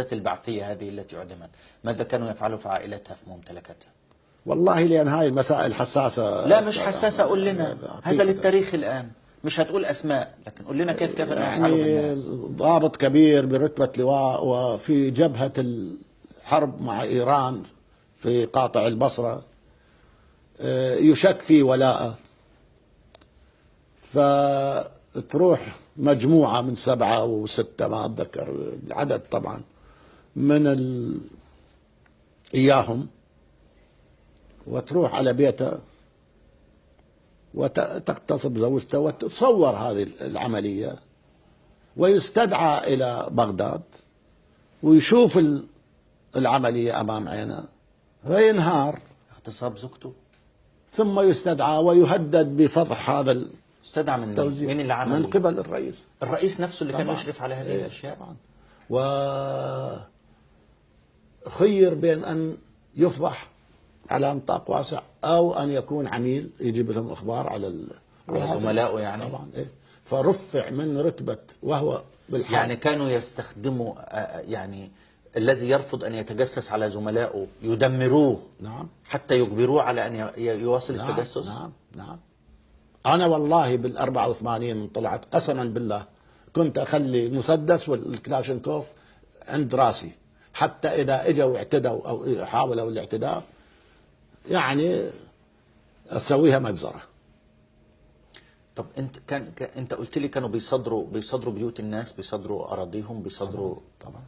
البعثية هذه التي عدمت، ماذا كانوا يفعلوا في عائلتها في ممتلكاتها؟ والله لأن هاي المسائل حساسة. لا مش حساسة، قول لنا هذا للتاريخ الآن، مش هتقول أسماء لكن قول لنا كيف كانوا يفعلوا بالناس. ضابط كبير برتبة لواء وفي جبهة الحرب مع إيران في قاطع البصرة يشك في ولاءه، فتروح مجموعة من 7 أو 6 ما أتذكر العدد طبعا من إياهم، وتروح على بيته وتغتصب زوجته وتصور هذه العملية، ويستدعى إلى بغداد ويشوف العملية أمام عينه فينهار. اغتصاب زوجته؟ ثم يستدعى ويهدد بفضح هذا استدعى من التوزيع. مين اللي عمل؟ من قبل الرئيس. الرئيس نفسه اللي كان طبعاً. يشرف على هذه الأشياء. طبعا. وخير بين أن يفضح على نطاق واسع أو أن يكون عميل يجيب لهم إخبار على زملائه يعني. طبعا إيه. فرفع من رتبة وهو بالحال. يعني كانوا يستخدموا يعني الذي يرفض أن يتجسس على زملائه يدمروه. نعم. حتى يجبروه على أن يواصل نعم. التجسس. نعم. أنا والله بال84 طلعت قسما بالله كنت أخلي المسدس والكلاشنكوف عند راسي، حتى إذا إجوا اعتدوا أو حاولوا الاعتداء يعني أسويها مجزرة. طب انت قلت لي كانوا بيصدروا بيوت الناس، بيصدروا اراضيهم، بيصدروا طبعا.